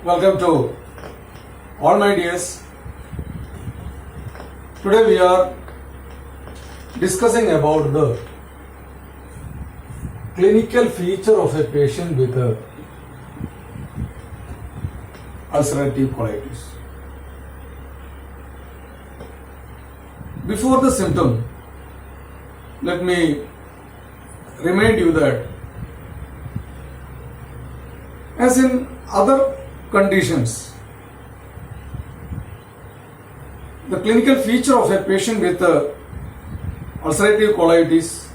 Welcome to all my dears. Today we are discussing about the clinical feature of a patient with ulcerative colitis. Before the symptom, let me remind you that as in other conditions, the clinical feature of a patient with ulcerative colitis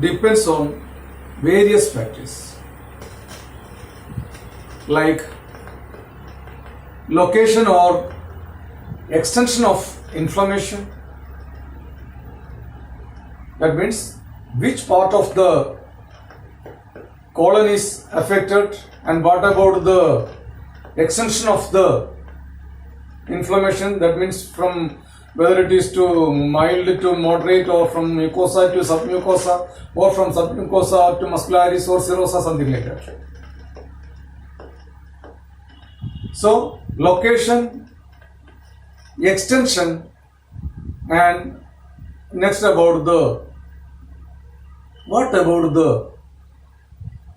depends on various factors like location or extension of inflammation. That means which part of the colon is affected and what about the extension of the inflammation. That means from whether it is to mild to moderate or from mucosa to submucosa or from submucosa to muscularis or serosa, something like that. So location, extension, and next about the what about the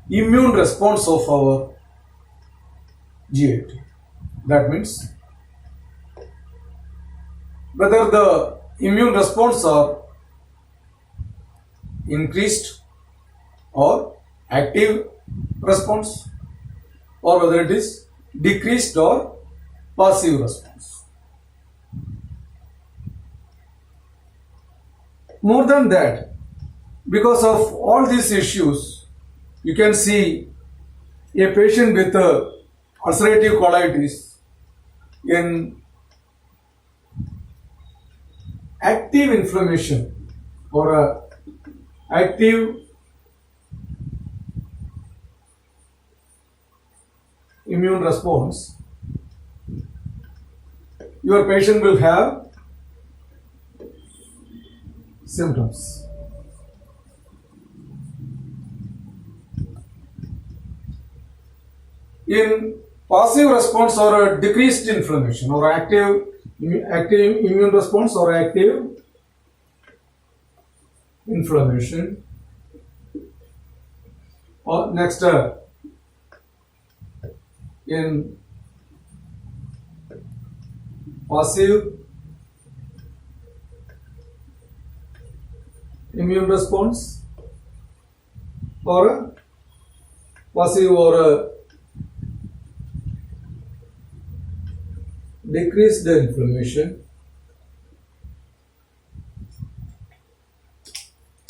immune response of our GAT. That means whether the immune response are increased or active response, or whether it is decreased or passive response. More than that, because of all these issues, you can see a patient with ulcerative colitis in active inflammation or active immune response, your patient will have symptoms. In passive response or a decreased inflammation or active immune response or active inflammation, or next in passive immune response or passive or decrease the inflammation,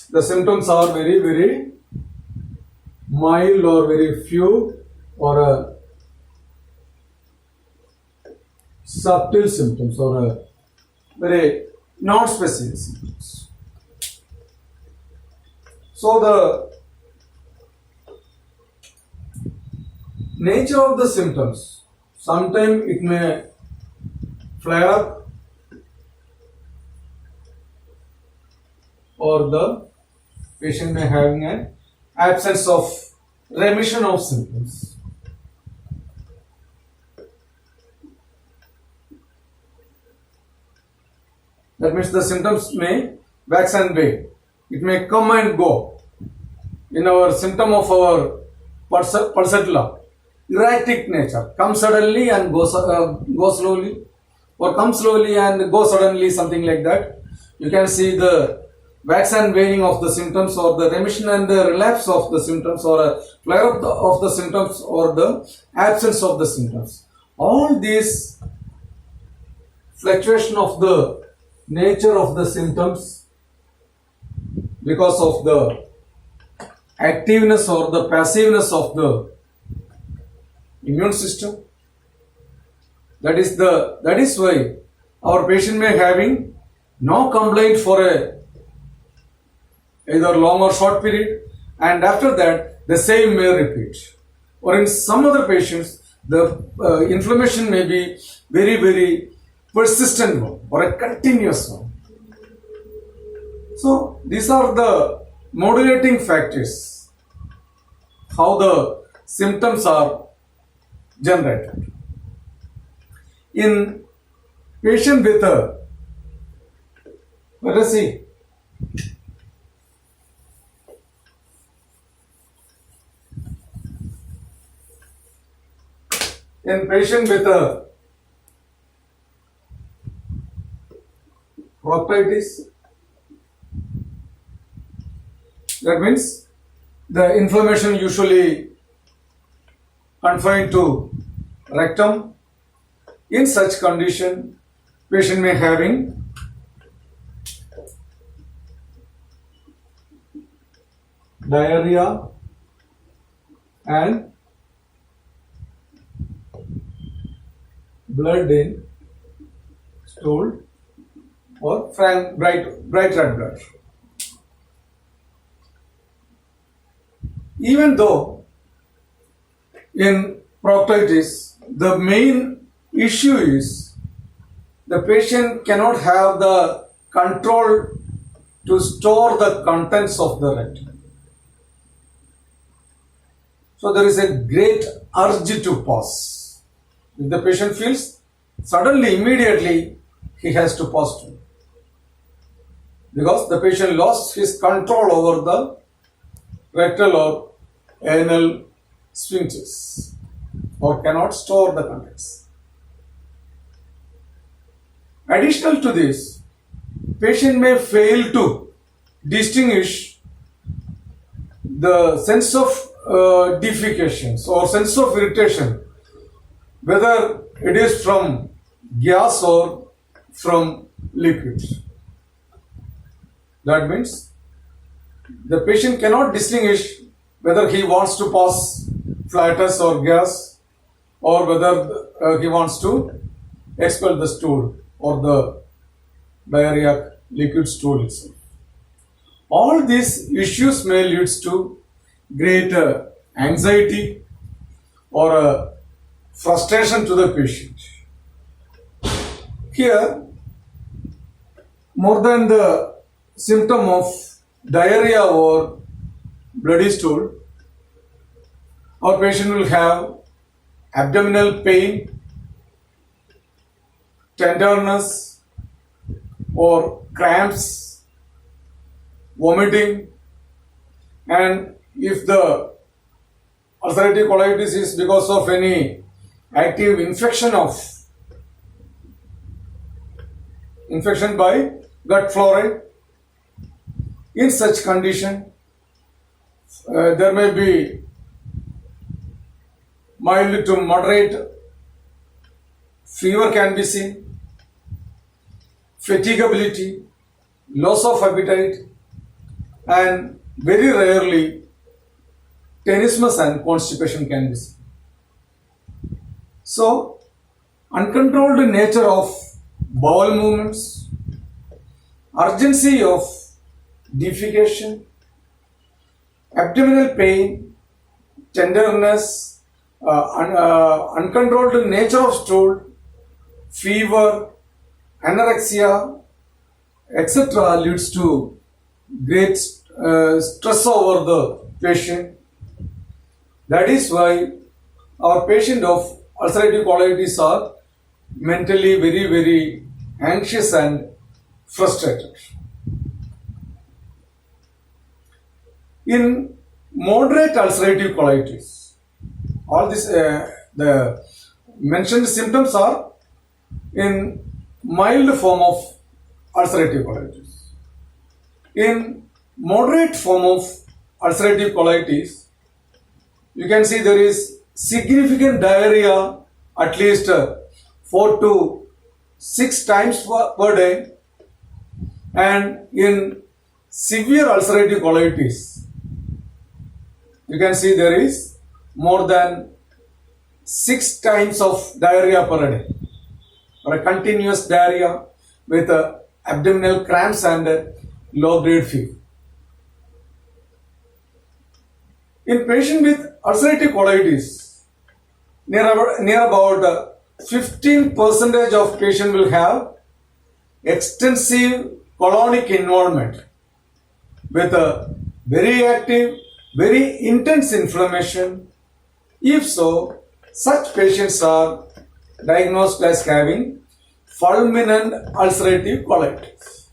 the symptoms are very mild or very few or subtle symptoms or very non-specific symptoms. So the nature of the symptoms, sometimes it may flare up or the patient may having an absence of remission of symptoms. That means the symptoms may wax and wane. It may come and go. In our symptom of our pulsatilla, erratic nature, come suddenly and go slowly, or come slowly and go suddenly, something like that. You can see the wax and waning of the symptoms, or the remission and the relapse of the symptoms, or a flare up of the symptoms, or the absence of the symptoms. All these fluctuation of the nature of the symptoms because of the activeness or the passiveness of the immune system. That is why our patient may having no complaint for a either long or short period, and after that the same may repeat. Or in some other patients, the inflammation may be very persistent one or a continuous one. So these are the modulating factors, how the symptoms are generated. In patient with let us see, in patient with proctitis, that means the inflammation usually confined to rectum. In such condition, patient may having diarrhea and blood in stool or bright red blood. Even though in proctitis the main issue is the patient cannot have the control to store the contents of the rectum. So there is a great urge to pass. If the patient feels, suddenly, immediately, he has to pass to. Because the patient lost his control over the rectal or anal sphincters or cannot store the contents. Additional to this, patient may fail to distinguish the sense of defecations or sense of irritation, whether it is from gas or from liquid. That means the patient cannot distinguish whether he wants to pass flatus or gas or whether he wants to expel the stool or the diarrhea liquid stool itself. All these issues may lead to greater anxiety or frustration to the patient. Here, more than the symptom of diarrhea or bloody stool, our patient will have abdominal pain, tenderness or cramps, vomiting, and if the ulcerative colitis is because of any active infection by gut flora, in such condition there may be mild to moderate fever can be seen, fatigability, loss of appetite, and very rarely tenesmus and constipation can be seen. So, uncontrolled nature of bowel movements, urgency of defecation, abdominal pain, tenderness, uncontrolled nature of stool, fever, anorexia, etc. leads to great stress over the patient. That is why our patient of ulcerative colitis are mentally very, very anxious and frustrated. In moderate ulcerative colitis, all this the mentioned symptoms are in mild form of ulcerative colitis. In moderate form of ulcerative colitis, you can see there is significant diarrhea at least 4 to 6 times per day, and in severe ulcerative colitis, you can see there is more than 6 times of diarrhea per day, or a continuous diarrhea with abdominal cramps and low-grade fever. In patient with ulcerative colitis, near about 15% of patient will have extensive colonic involvement with a very active, very intense inflammation. If so, Such patients are diagnosed as having fulminant ulcerative colitis.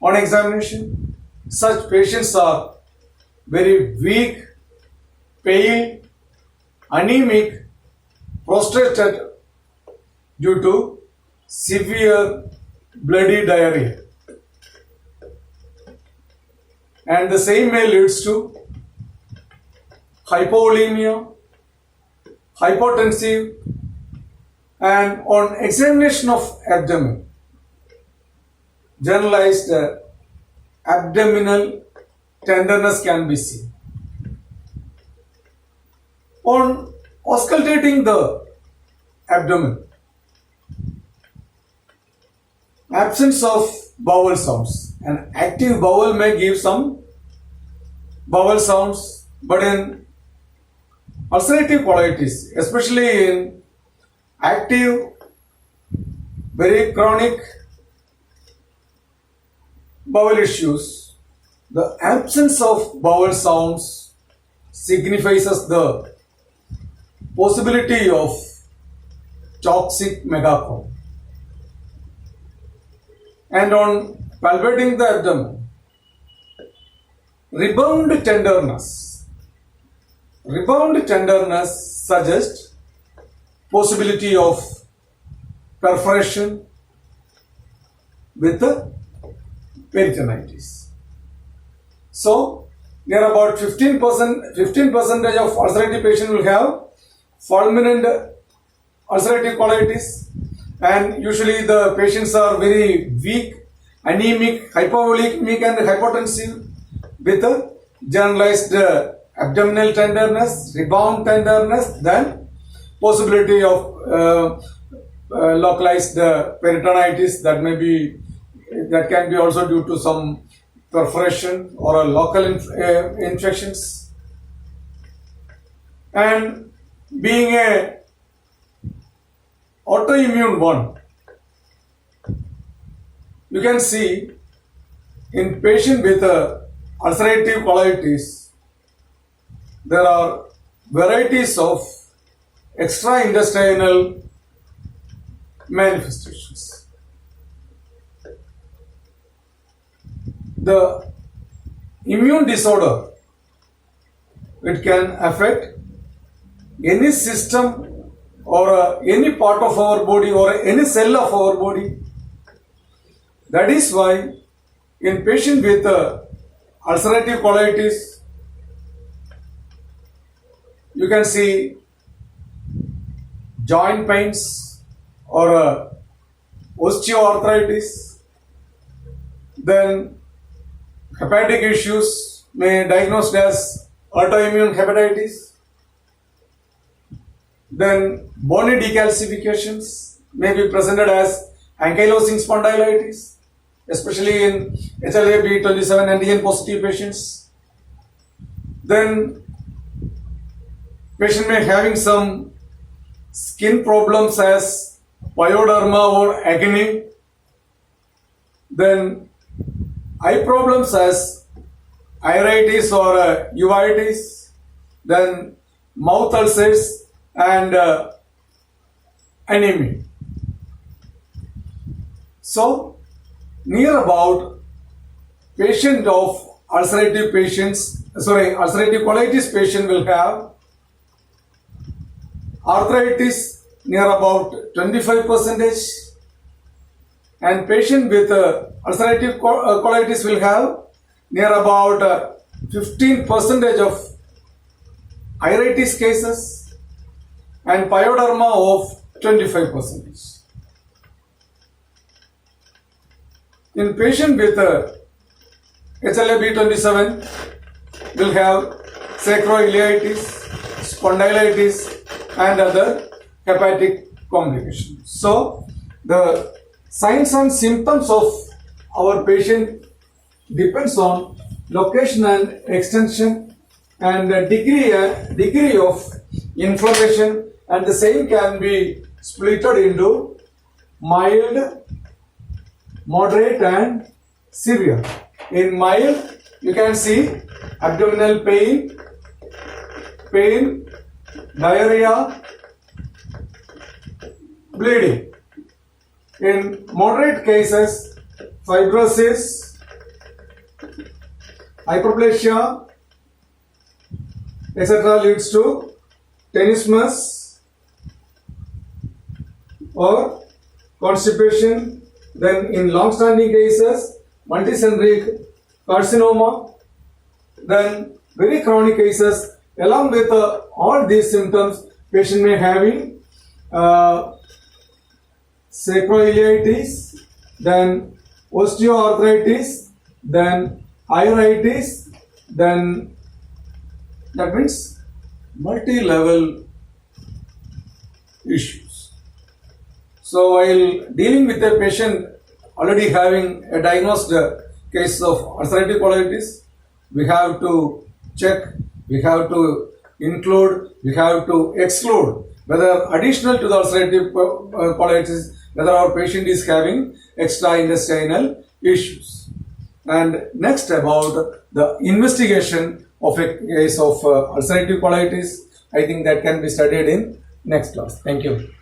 On examination, such patients are very weak, pale, anemic, prostrated due to severe bloody diarrhea. And the same may leads to hypovolemia, hypotensive, and on examination of abdomen, generalized abdominal tenderness can be seen. On auscultating the abdomen, absence of bowel sounds. An active bowel may give some bowel sounds, but in ulcerative colitis, especially in active, very chronic bowel issues, the absence of bowel sounds signifies us the possibility of toxic megacolon. And on palpating the abdomen, rebound tenderness suggests possibility of perforation with the peritonitis. So, near about 15% of ulcerative patient will have fulminant ulcerative colitis, and usually the patients are very weak, anemic, hypovolemic and hypotensive with a generalized abdominal tenderness, rebound tenderness, then possibility of localized peritonitis that can be also due to some perforation or a local infections. And being a autoimmune one, you can see in patient with ulcerative colitis, there are varieties of extraintestinal manifestations. The immune disorder, it can affect any system or any part of our body or any cell of our body. That is why in patient with ulcerative colitis, you can see joint pains or osteoarthritis. Then hepatic issues may be diagnosed as autoimmune hepatitis. Then bony decalcifications may be presented as ankylosing spondylitis, especially in HLA-B27 antigen positive patients. Then patient may having some skin problems as pyoderma or acne. Then eye problems as iritis or uveitis. Then mouth ulcers and anemia. So, near about patient of ulcerative colitis patient will have arthritis near about 25%, and patient with ulcerative colitis will have near about 15% of iritis cases and pyoderma of 25%. In patient with HLA-B27 will have sacroiliitis, spondylitis and other hepatic complications. So, the signs and symptoms of our patient depends on location and extension and degree of inflammation, and the same can be splitted into mild, moderate and severe. In mild, you can see abdominal pain, diarrhea, bleeding. In moderate cases, fibrosis, hyperplasia, etc. leads to tenesmus or constipation. Then in long-standing cases, multicentric carcinoma. Then very chronic cases, along with all these symptoms, patient may having sacroiliitis, then osteoarthritis, then iritis, then that means multi-level issues. So while dealing with a patient already having a diagnosed case of ulcerative colitis, we have to check, we have to include, we have to exclude whether additional to the ulcerative colitis, whether our patient is having extra-intestinal issues. And next about the investigation of a case of ulcerative colitis, I think that can be studied in next class. Thank you.